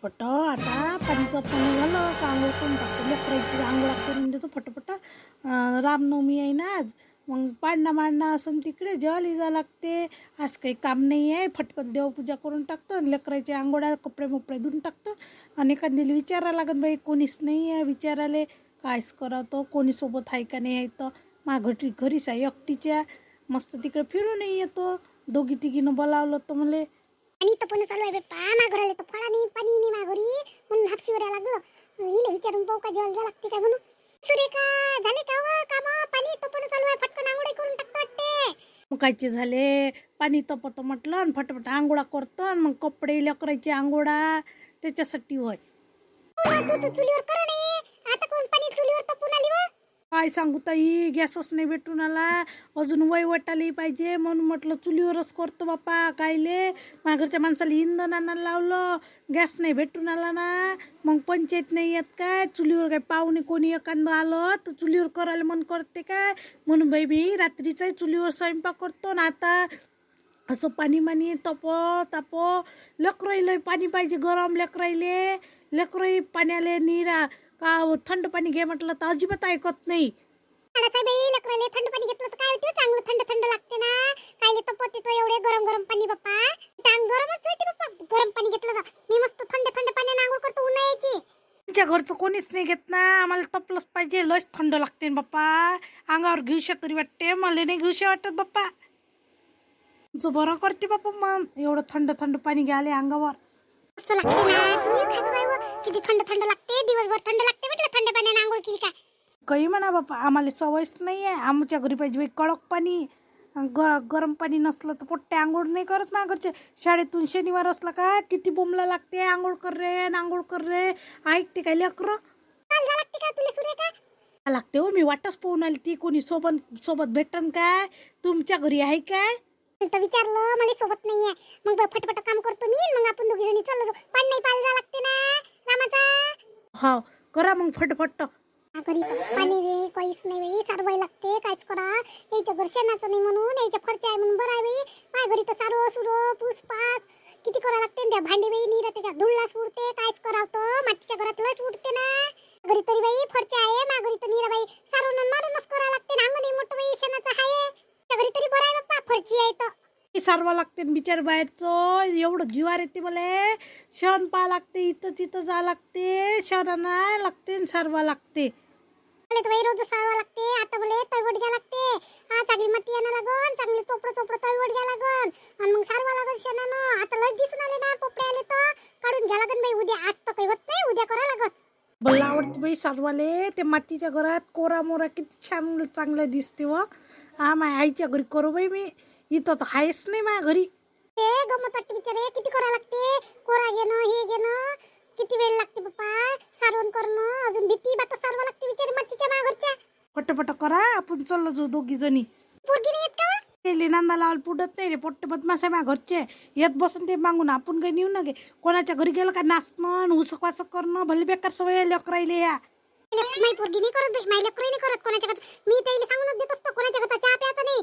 पटपट आता पाणीचं पाणी झालं का आंघोळ करून टाकतो, लेकराची आंघोळ करून देतो फटफट. रामनवमी आहे ना आज, मग पाडणं मांडणं असं तिकडे जल इजा लागते. आज काही काम नाही आहे, फटकन देवपूजा करून टाकतो आणि लेकराचे आंघोळ्या कपडे मोपडे धुवून टाकतो. आणि एखाद्याला विचारा लागत बाई, कोणीच नाही आहे विचाराले कायच करावं, कोणी सोबत आहे का नाही आहे. तर घरी घरीच आहे एकटीच्या, मस्त तिकडे फिरूनही येतो. दोघी तिघीनं बोलावलं तर मला आणि तो पण चालू आहे बाप्पा, मा घराले तो फळा नाही पाणी नाही मा घरी, म्हणून हापशीवर यायला लागलो. हिला विचारून पाहू का जल जा लागते काय म्हणून. सुरेखा झाले का व काम, पाणी तो पण चालू आहे, फटकन आंघोळ करून टाकतो वाटते. मुकायचे झाले, पाणी तपतो म्हटलं आणि फटाफट आंघोळा करतो आणि मग कपडे लेकरायचे आंघोळा त्याच्यासाठी होय. तू चुलीवर कर नाही, आता कोण पाणी चुलीवर तपून आली व. काय सांगू ताई, गॅसच नाही भेटून आला, अजून वय आली पाहिजे म्हणून म्हटलं चुलीवरच करतो बापा. कायले माघरच्या माणसाला इंधन आणायला लावलं, गॅस नाही भेटून आला ना, मग पंचायत नाही येत काय. चुलीवर काय पाहुणे कोणी एखादं आलं तर चुलीवर करायला मन करते काय, म्हणून बाई मी रात्रीचाही चुलीवर स्वयंपाक करतो ना. आता असं पाणी मानी ताप लेकराईला पाणी पाहिजे, गरम लेकराई पाण्याले निरा का थंड पाणी घे म्हटलं तर अजिबात ऐकत नाही. लेकराले थंड पाणी घेतलं तर काय होते, चांगलं थंड थंड लागते ना. कायले तपते तो एवढे गरम गरम पाणी बाप्पा, अंग गरमच होते बाप्पा. गरम पाणी घेतलं तर मी मस्त थंड थंड पाण्याने आंघोळ करतो उन्हाळ्याची. तुमच्या घरचं कोणीच नाही घेत ना, आम्हाला तपलंच पाहिजे. लस थंड लागते ना बाप्पा, अंगावर घेऊशा तरी वाटते, मला नाही घेऊशा वाटत बाप्पा. तुमचं बरं करते बाप्पा, मग एवढं थंड थंड पाणी घ्याले अंगावर. मस्त लागते ना, तुम्ही खास आहे व. किती थंड थंड लागते, दिवसभर थंड लागते म्हटलं थंड पाण्याने आंघोळ केली काय. काही म्हणा बाप्पा, आम्हाला सवयच नाही आहे. आमच्या घरी पाहिजे बाई कडक पाणी, गरम पाणी नसलं तर पोट्टे आंघोळ नाही करत ना घरचे. शाळेतून शनिवार असला का किती बोंबला लागते, आंघोळ कर रे ऐकते काय लेकरं. लागते का तुला सुरेखा? लागते हो, मी वाटच पाहून आली ती कोणी सोबत भेटन काय, तुमच्या घरी आहे काय. तर विचारलं, मला सोबत नाहीये. मग फटफट काम करतो मी, मग आपण दोघी जणी चाललो जाऊ. पाणी नाही पाहिलं लागते ना रामाचा. हो करा मग फटफट. घरी तर पाणी रे काहीच नाही बाई, सारवाय लागते. कायच करा, याच्या घर शेणाचं नाही म्हणून, याच्या खर्च आहे म्हणून बरं आहे बाई. माझ्या घरी तर सारो सुरो पुसपास किती करावं लागते. त्या भांडी बाई नीरा त्याच्या धुळलाच उडते. कायच करावं तर मातीच्या घरात लच उडते ना. घरी तरी बाई फरचे आहे, माझ्या घरी तर नीरा बाई सारून मारूनच करावं लागते. अंगण मोठं बाई शेणाचं आहे, त्या घरी तरी बरं आहे बाप्पा, फरची आहे तर. सारवा लागते बिचार बाहेरचं, एवढं जीवार येते मला. शहन पा लागते, इथं तिथं जा लागते, शहरांना लागते सारवा लागते. मला तर बाई रोज सारवा लागते. आता बोले तळवट घ्या लागते. चांगली माती आणा लागन, चांगली चोपडं तळवट घ्या लागन आणि मग सारवा लागन शेणानं. आता लस दिसून आले ना पोपडे आले तर काढून घ्या लागन बाई उद्या. आज तर काही होत नाही, उद्या करा लागन. मला आवडते बाई सारवाले. ते मातीच्या घरात कोरा मोरा किती छान चांगलं दिसते व. माझ्या आईच्या घरी करू बाई मी, इथं तर आहेच नाही माझ्या घरी. ते गमत वाटते बिचारे, किती करा लागते. कोरा घेणं हे घेणं किती वेळ लागते बाप्पा, सारवण करणं. अजून भीती बात सारवा लागते बिचारे मातीच्या माघरच्या. पटपट करा, आपण चाललो जाऊ दोघी जणी. पोरगी नाही येत का? ते नांदा लावायला पुढत नाही रे, पोट्टे बदमाश आहे माझ्या घरचे. येत बसन ते मागून, आपण काही नेऊ नये. कोणाच्या घरी गेलं का नाचणं उसक वाचक करणं भले बेकार सवय लेकरायले या. माई पोरगी नाही करत बाई, माई लेकरही नाही करत कोणाच्या घरात. मी त्याला सांगूनच देत असतो कोणाच्या घरात चहा प्यायचा नाही.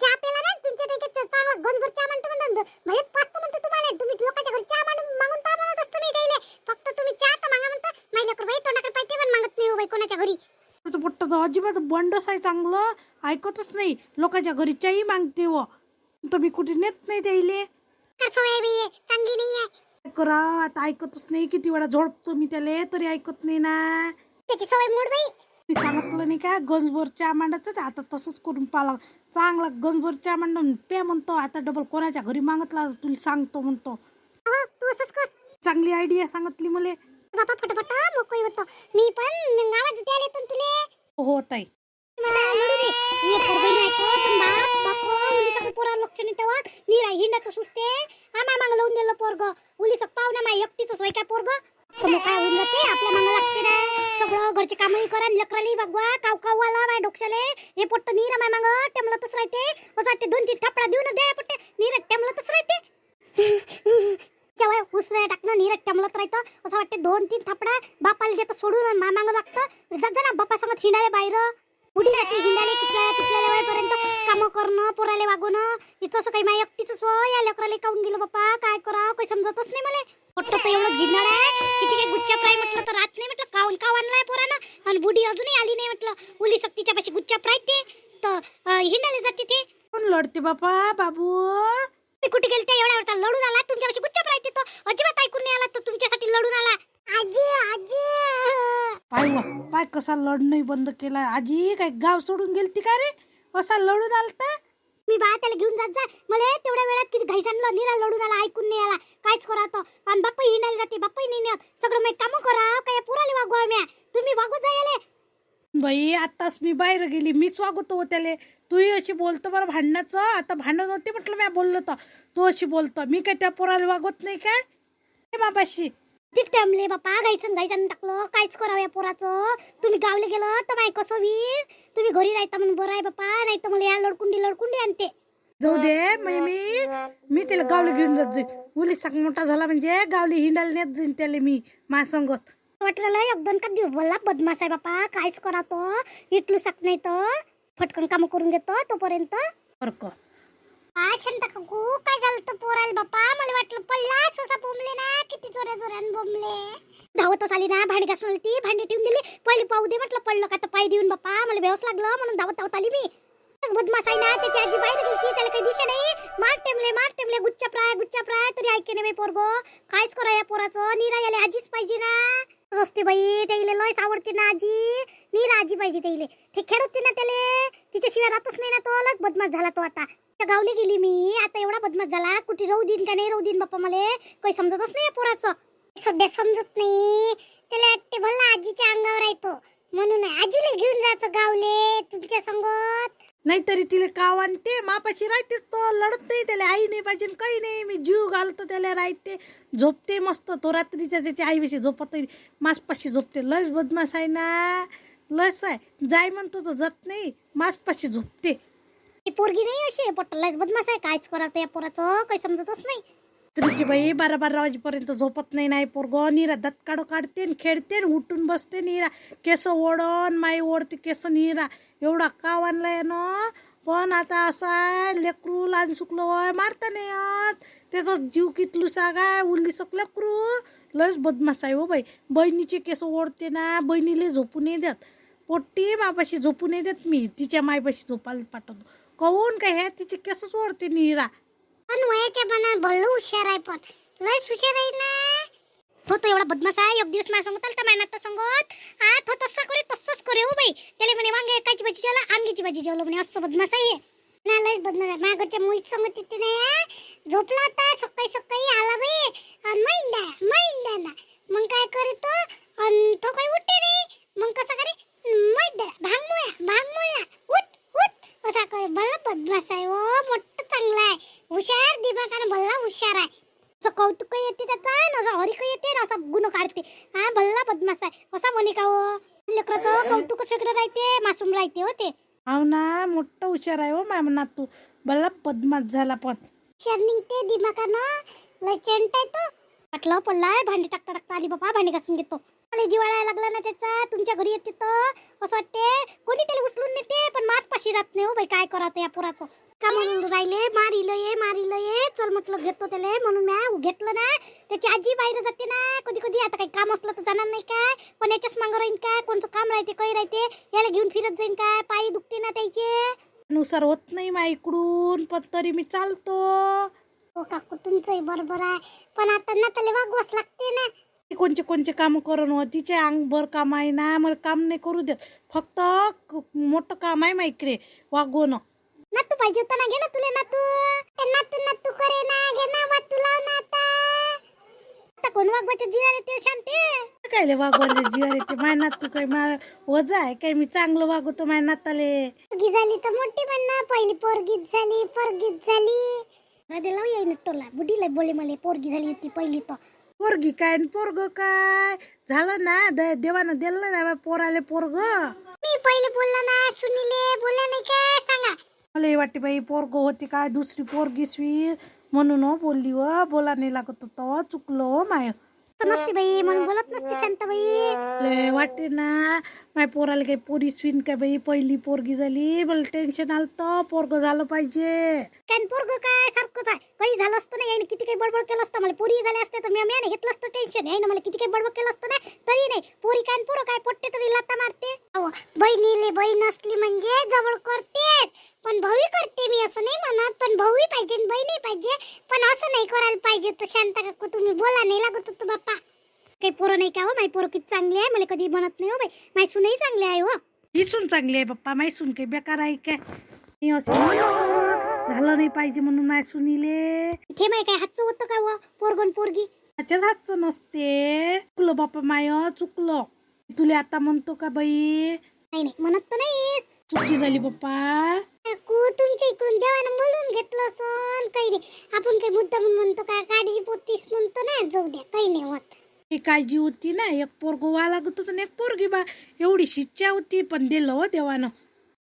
चहा प्यायला ना तुमच्या त्याच्यात चांगला गंजभर चहा म्हणतो भले पाचतो म्हणतो तुम्हाला. तुम्ही लोकांच्या घरी चहा मागून पहा म्हणत असतो मी त्याला. फक्त तुम्ही चहा तर मागा म्हणता. माई लेकर बाई तोंडाकडे पाहिजे पण मागत नाही हो बाई कोणाच्या घरी. पोट्ट तर अजिबात बंडच आहे, चांगलं ऐकतच नाही. लोकांच्या घरी चाही मागते व, तर मी कुठे नेत नाही त्याले. सवय बाई चांगली नाही आहे. करा आता ऐकतच नाही. किती वेळा झोडपतो मी त्याला तरी ऐकत नाही ना. त्याची सवय मोड बाई. मी सांगितलं नाही का गंजभर चहा मांडायचं, आता तसंच करून पाला. चांगला गंजभर चहा मांडून पे म्हणतो. आता डबल कोणाच्या घरी मागतला तुला सांगतो म्हणतो. तू असंच कर. चांगली आयडिया सांगितली मला बापा. फटाफट मोकळी होतो मी पण. आवाज द्यायला येतो तुले. हो ताई. हिंडाचं सुस्ते आम्हा मागं लावून दिलं पोरग. उलीस पाहुणा माय एकटीच होय काय पोरग. काय होऊन जाते आपल्या मागं लागते ना. सगळं घरचे कामही करा, लेकराली बघवा. काव वाला माय डोक्याले. हे पोट्ट नीरा माय मागं टेमलतच राहते. असं वाटते 2-3 थापडा देऊन द्या पोट्टे. नीरा टेमलतच राहते. जेव्हा उसऱ्या टाकणं नीरट टेमलत राहतं. असं वाटते 2-3 थापडा बापाला देतं सोडून मा मागं लागतं. जात जा ना बाप्पा संगत हिंडाले बाहेर. उडी जाते हिंडाले तिथल्या वेळेपर्यंत कामं करणं, पोराले वागवणं. इथं असं काही माय एकटीच या लेकराला काऊन गेलं बाप्पा. काय करा काही समजतच नाही मला. पोट्ट तर एवढं जिन्नाड आहे. आणि बुडी अजूनही आली नाही म्हटलं. उली सक्तीच्या पाशी गुच्चाप राहते तर हिंडायला जाते ते. कोण लढते बापा बाबू? मी कुठे गेले ते एवढ्या वेळचा लढून आला तुमच्यापाशी गुच्चाप राहते तो. अजिबात ऐकून नाही आला तो तुमच्यासाठी लढून आला. आजी आजी पाय कसा लढणं बंद केला. आजी काय गाव सोडून गेलती का रे? असा लढून आलता? मी बा त्याला घेऊन जात जा. मला तेवढ्या वेळात किती घाईसानला निरा लढून आला, ऐकून नाही आला, काहीच करा तो. आणि बाप्पा हिंडायला जाते, बाप्पा नाही नेत. सगळं मी काम करा काय पुराले वागवा म्या. तुम्ही वागवत जायले बाई. आताच मी बाहेर गेली, मीच वागवतो त्याले. तूही अशी बोलतो बरं भांडणाचं. आता भांडण होते म्हटलं मी बोललो तर तू अशी बोलतो. मी काय त्या पोराला वागवत नाही काय मापाशी? तिकटमले बाप्पा घाईसन टाकलं, काहीच करावं या पोराचं. तुम्ही गावले गेलं तर माय कसं वीर. तुम्ही घरी राहता म्हणून बरं आहे बाप्पा, नाही तर मला या लडकुंडी आणते. जाऊ दे. मी त्याला गावले घेऊन जात जाईन. मुली साक मोठा झाला म्हणजे गावली हिंडायला नेत जाईन त्याला मी माझ्यासंगत. वाटलं एकदम का दिव बोलला बदमाश आहे बाप्पा, काहीच करा तो. इटलू सक नाही तर फटकन काम करून घेतो तोपर्यंत. फरक शांत काकू काय झालं तर पोराला बाप्पा? मला वाटलं पडलाच असा बोंबले ना, किती जोऱ्याने बोंबले. धावतच आली ना, भांडी घासून आली ती, भांडी ठेवून दिली. पहिली पाहू दे म्हटलं पडलं का तर पाय देऊन बाप्पा मला बेवस लागलं म्हणून धावत आली मी. बदमाश आहे ना, त्याची आजी बाहेर गेली, त्याला काही दिशा नाही. मार टेमले गुच्चा प्राय तरी ऐके नाही पोरगो. काहीच करा या पोराचं. नीरा याले आजीच पाहिजे ना. असते बाई त्याला लयच आवडते ना आजी. नीरा आजी पाहिजे त्याला. ते खेळवते ना त्याला, तिच्याशिवाय राहतच नाही ना तो. लग बदमाश झाला तो आता. गावले गेली मी, आता एवढा बदमाश झाला. कुठे राहू देईन का नाही राहू देईन बाप्पा मला काही समजतच नाही पोराचं. सध्या समजत नाही त्याला. वाटते भल्ला आजीच्या अंगावर येतो म्हणून आजीला घेऊन जायचं गावले तुमच्या संगत. नाहीतरी तिला काव आणते. मापाशी राहतेच तो, लढत नाही. त्याला आई नाही पाहिजे काही नाही. मी जीव घालतो त्याला, राहते झोपते मस्त. तो रात्रीच्या त्याच्या आईपाशी झोपत नाही, मासपाशी झोपते. लस बदमाश आहे ना, लस आहे. जाय म्हणतो तो जात नाही, मासपाशी झोपते. पोरगी नाही अशी पट्टलाच बदमाश आहे. काहीच करत या पोराचं काही समजतच नाही. रात्रीची बाई 12-12 वाजेपर्यंत झोपत नाही. नाही पोरगो नीरा दात काढो काढते, खेळते, उठून बसते. नीरा केस ओढन माई ओढते केस. नीरा एवढा काव आणलाय ना, पण आता असा लेकरू लहान सुकलो मारता नाही येत. त्याचा जीव कितलू सागा उरली सक लेकरू. लस बदमाश आहे हो बाई. बहिणीचे केस ओढते ना, बहिणीला झोपू नाही देत. पोट्टी मापाशी झोपू नाही देत मी. तिच्या मायपाशी झोपायला पाठवतो. कहून काय हे तिचे केसच ओढते नीरा. पण वयाच्या मनात भल्ल हुशार आहे, पण लयच हुशार आहे ना. तो एवढा बदमाश आहे. एक दिवस माझ्या सांगत आलता मेहनत सांगत तो तसंच करे हो बाई. त्याला म्हणे वांगे एकाची भाजी जेवला, अंगीची भाजी जेवलं म्हणे. असं बदमाश आहे ना, लयच बदमाश आहे. माझ्या घरच्या मुळीच सांगत येते ना. झोपला होता सकाळी आला बाई आणि मैंदा ना. मग काय करे तो काही उठते रे. मग कसं करे मैंदा भांग उठ असा करे. भल्ला बदमाश आहे हो, मोठं चांगला आहे. हुशार दिमागानं भल्ला हुशार आहे. असं कौतुक येते त्याचा, असं हरिक येते ना, असं गुण काढते. हा भल्ला बदमाश आहे असा म्हणे का हो. लेकराचं कौतुकच वेगळं राहते, मासूम राहते हो ते. हो ना, मोठं हुशार आहे हो मामनात तू. भला बदमाश झाला पण हुशार निघते दिमागानं. लय चेंट आहे तो. वाटलं पडलाय. भांडी टाकता आली बाबा, भांडी घासून घेतो. मला जिवाळायला लागला ना त्याचा. तुमच्या घरी येते तर असं वाटते कोणी त्याला उचलून नेते, पण मात पाशी राहत नाही हो बाई. काय करावं या पोराचं. का म्हणून राहिले मारिलं ये चल म्हटलं घेतो त्याला म्हणून मी घेतलं ना. त्याची आजी बाहेर जाते ना कधी आता काही काम असलं तर जाणार नाही काय, पण याच्याच मागं राहीन काय. कोणचं काम राहते काही राहते, याला घेऊन फिरत जाईन काय. पायी दुखते ना त्याचे. नुसार होत नाही मा इकडून, पण तरी मी चालतो. हो काकू तुमचंही बरोबर आहे, पण आता ना त्याला वागवाच लागते ना. कोणचे काम करून तिचे अंगभर काम आहे ना. मला काम नाही करू देत. फक्त मोठं काम आहे मा इकडे वागवणं. नातू पाहिजे होता ना, घे ना तुला नातू. नातू करे ना, घे ना वातू लाव ना आता कोण वागवायचं जीवार येते शांती. काय वागवले जीवार येते. माय नातू काय वजा आहे काय? मी चांगलं वागवतो माय नाताले. पोरगी झाली तर मोठी पण ना, पहिली पोरगीच झाली. दिला येईन टोला बुडीला बोले मला पोरगी झाली होती पहिली तर. पोरगी काय पोरग काय झालं ना, देवानं दिलं ना पोराले पोरग. मी पहिले बोलला ना, सुनीले बोलला नाही काय सांगा. मला वाटते बाई पोरग होती काय दुसरी पोरगी स्वी म्हणून बोलली व. बोला नाही लागत होतं चुकलो माय. नसते बाई म्हणून बोलत नसते शांताबाई. लय वाटते ना माझ्या पोराला काही पोरी स्विन काय बाई, पहिली पोरगी झाली, मला टेन्शन आलं, पोरग झालं पाहिजे. काय पोरग काय सारखंच आहे, काही झालं असतं ना याने किती काही बडबड केलं असतं, मला पोरी झाले असते तर मी घेतलं असतं टेन्शन. याने मला किती काही बडबड केलं असतं ना, तरी नाही. पोरी काय पोरं काय पट्टे तरी लाता मारते. बहिणीले बहीण असली म्हणजे जवळ करतेच, पण भाऊही करते, मी असं नाही म्हणत, पण भाऊही पाहिजे बहीणही पाहिजे, पण असं नाही करायला पाहिजे. तर शांता काकू तुम्ही बोला, नाही लागत होतं बाप्पा. काही पोरं नाही का हो, माझी पोरं किती चांगली आहे, मला कधी म्हणत नाही हो बाई. माझी सूनही चांगली आहे हो. ही सून चांगली आहे बाप्पा, माझी सून काही बेकार आहे काय? मी असं झालं नाही पाहिजे म्हणून माझ्या सुनीले. इथे माय काय हातचं होतं का व पोरगण पोरगी? त्याच्याच हातचं नसते. चुकलं बाप्पा माय, चुकलं. तुला आता म्हणतो का बाई? नाही नाही म्हणत तर नाही. चुकी झाली बाप्पा. काकू तुमच्या इकडून जेवण बोलून घेतलं असं काही नाही. आपण काही मुद्दा म्हणतो का, काळजी पोतीस म्हणतो ना, जाऊ द्या, काही नाही होत. ही काळजी होती ना, एक पोरग व्हा लागत होतं ना, एक पोरगी बा. एवढी शिच्छा होती, पण दिलं हो देवानं.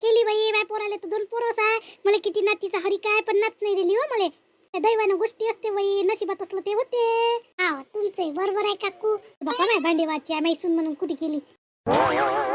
केली बाई, बाय पोराले तर 2 पोरस आहे. मला किती नातीचा हरी काय, पण नात नाही दिली हो मला. दैवानं गोष्टी असते बाई, नशिबात असलं ते होते. हा तुमचंही बरोबर आहे काकू. बापा माय भांडी वाची आहे, मैसून म्हणून कुठे केली.